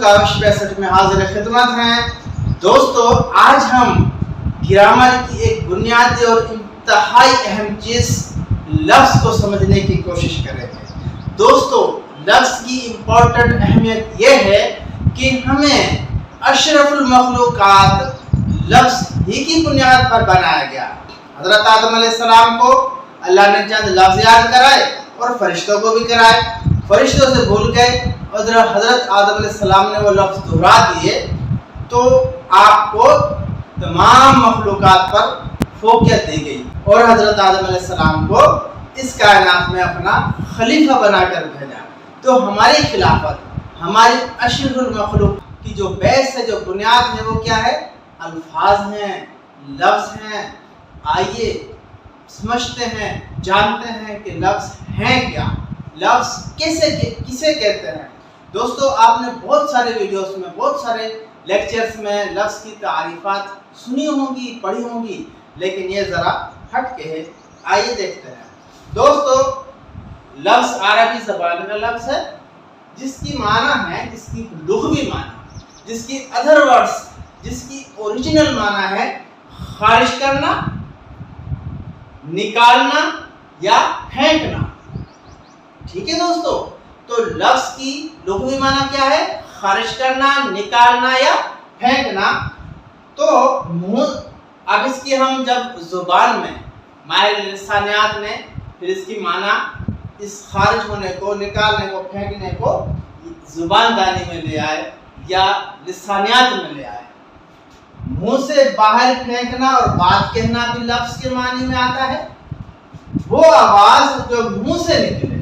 काविश 65 में हाजिर खिदमत हैं। दोस्तों, आज हम ग्रामर की एक बुनियादी और इंतहाई अहम चीज़ लफ्ज़ को समझने की कोशिश करेंगे। दोस्तों, लफ्ज़ की इम्पोर्टेंट अहमियत यह है कि हमें अशरफुल मखलूकात लफ्ज़ ही की बुनियाद पर बनाया गया। हज़रत आदम अलैहिस्सलाम को अल्लाह ने चंद लफ्ज़ याद कराए और फरिश्तों को भी कराए। फरिश्तों से भूल गए और हज़रत आदम अलैहिस्सलाम ने वो लफ्ज़ दोहरा दिए तो आपको तमाम मखलूकात पर फोकियत दी गई और हज़रत आदम अलैहिस्सलाम को इस कायनात में अपना खलीफा बनाकर भेजा। तो हमारी खिलाफत, हमारी अशरफुल मखलूक की जो बेस है, जो बुनियाद है, वो क्या है? अल्फाज हैं, लफ्ज़ हैं। आइए समझते हैं, जानते हैं कि लफ्ज़ हैं क्या, लफ्ज़ किसे कहते हैं। दोस्तों, आपने बहुत सारे वीडियोस में, बहुत सारे लेक्चर्स में लफ्ज़ की तारीफ़ात सुनी होंगी, पढ़ी होंगी, लेकिन ये ज़रा हट के है। आइए देखते हैं। दोस्तों, लफ्ज़ अरबी ज़बान का लफ्ज़ है जिसकी माना है, जिसकी लुग़वी माना, जिसकी अदर वर्ड्स, जिसकी ओरिजिनल माना है खारिज करना, निकालना या फेंकना। ठीक है दोस्तों, तो लफ्ज़ की लुग़वी माना क्या है? खारिज करना, निकालना या फेंकना। तो अब इसकी हम जब ज़ुबान में माहिर लिसानियात ने फिर इसकी माना इस खारिज होने को, निकालने को, फेंकने को ज़ुबानदानी में ले आए या लिसानियात में ले आए। मुंह से बाहर फेंकना और बात कहना भी लफ्ज़ के मानी में आता है। वो आवाज़ जो मुंह से निकले,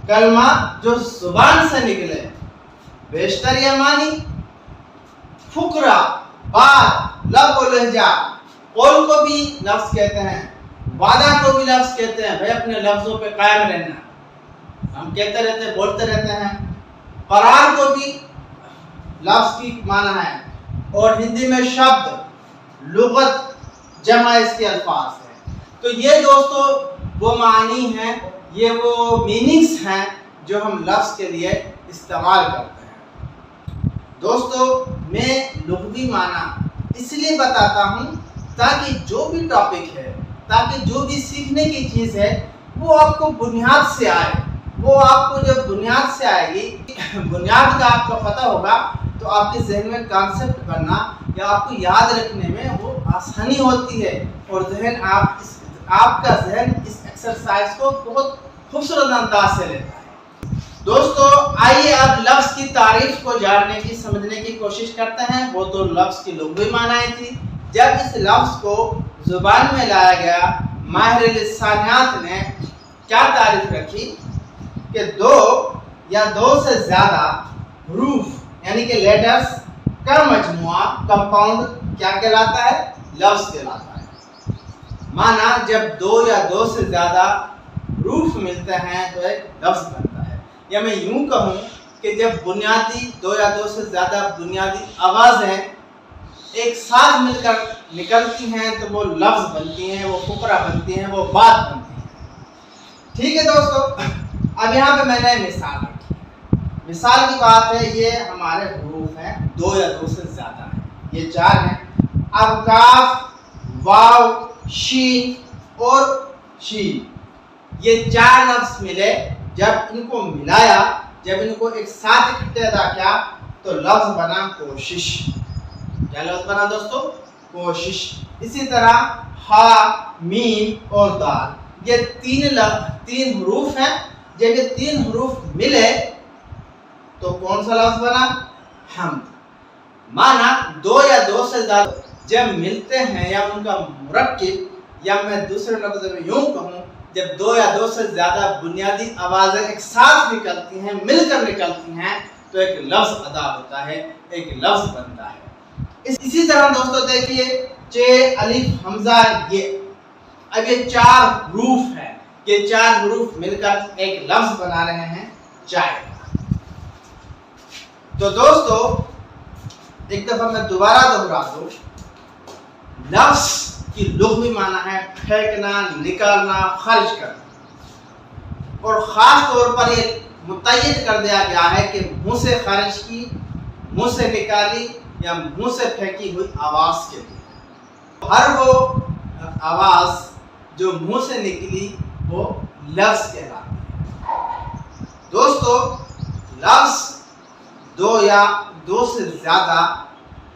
कलमा जो जुबान से निकले, बेशतर या मानी, फुकरा, बात, लब और लहजा, कौल को भी लफ्ज़ कहते हैं, वादा को भी लफ्ज़ कहते हैं। भाई अपने लफ्ज़ों पे कायम रहना, हम कहते रहते हैं, बोलते रहते हैं। करार को भी लफ्ज़ की माना है और हिंदी में शब्द, लुगत, जमा इसके अल्फाज है। तो ये दोस्तों वो मानी हैं, ये वो मीनिंग्स हैं जो हम लफ्ज़ के लिए इस्तेमाल करते हैं। दोस्तों, मैं लुग़वी माना इसलिए बताता हूँ ताकि जो भी टॉपिक है, ताकि जो भी सीखने की चीज़ है, वो आपको बुनियाद से आए। वो आपको जब बुनियाद से आएगी, बुनियाद का आपको पता होगा, तो आपके जहन में कॉन्सेप्ट बनना या आपको याद रखने में वो आसानी होती है और आपका जहन इस एक्सरसाइज को बहुत खूबसूरत अंदाज से लेता है। दोस्तों, आइए अब लफ्ज़ की तारीफ को जानने की, समझने की कोशिश करते हैं। वो तो लफ्ज़ की लुग़वी मानाएं थी। जब इस लफ्ज़ को ज़ुबान में लाया गया, माहिर लिसानियात ने क्या तारीफ रखी कि दो या दो से ज़्यादा हरूफ यानी कि लेटर्स का मजमुआ, कंपाउंड क्या कहलाता है? लफ्ज़ कहलाता है। माना जब दो या दो से ज़्यादा हरूफ मिलते हैं तो एक लफ्ज़ बनता है। या मैं यूं कहूँ कि जब बुनियादी दो या दो से ज़्यादा बुनियादी आवाज़ें एक साथ मिलकर निकलती हैं तो वो लफ्ज़ बनती हैं, वो फुकरा बनती हैं, वो बात बनती है। ठीक है दोस्तों, अब यहाँ पे मैंने मिसाल रखी है। मिसाल की बात है, ये हमारे हरूफ हैं, दो या दो से ज़्यादा हैं, ये चार हैं। अब काफ, वाव, शीन और शीन, ये चार लफ्ज़ मिले। जब इनको मिलाया, जब इनको एक साथ इकट्ठे अदा किया तो लफ्ज़ बना कोशिश। क्या लफ्ज़ बना दोस्तों? कोशिश। इसी तरह हा, मीम और दाल, ये तीन हरूफ हैं। जब ये तीन हरूफ मिले तो कौन सा लफ्ज़ बना? हम्द। माना दो या दो से ज़्यादा जब मिलते हैं या उनका मुरक्किब, या मैं दूसरे लफ्ज़ में यूं कहूँ, जब दो या दो से ज़्यादा बुनियादी आवाज़ें एक साथ निकलती हैं, मिलकर निकलती हैं, तो एक लफ्ज़ अदा होता है, एक लफ्ज़ बनता है। इसी तरह दोस्तों देखिए, चे, अलिफ, हमजा, ये अब ये चार हरूफ हैं। ये चार हरूफ मिलकर एक लफ्ज़ बना रहे हैं, चाय। तो दोस्तों एक दफ़ा मैं दोबारा दोहरा दूँ, लफ्ज़ की लुग़वी माना है फेंकना, निकालना, खारिज करना। और ख़ास तौर पर ये متعین کر دیا گیا ہے کہ منہ سے خارج کی، منہ سے نکالی یا منہ سے پھینکی ہوئی آواز کے لیے ہر وہ آواز جو منہ سے نکلی وہ لفظ کہلاتی ہے۔ دوستو، لفظ دو یا دو سے زیادہ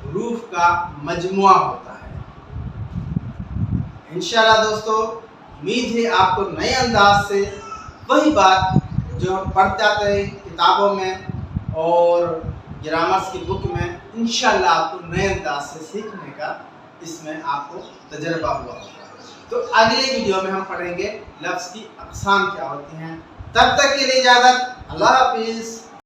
حروف کا مجموعہ ہوتا ہے۔ انشاءاللہ دوستو، امید ہے آپ کو نئے انداز سے وہی بات جو ہم پڑھتے آتے ہیں کتابوں میں اور گرامرس کی بک میں، انشاءاللہ آپ کو نئے انداز سے سیکھنے کا اس میں آپ کو تجربہ ہوا ہوگا۔ تو اگلے ویڈیو میں ہم پڑھیں گے لفظ کی اقسام کیا ہوتی ہیں۔ تب تک کے لیے اجازت، اللہ حافظ۔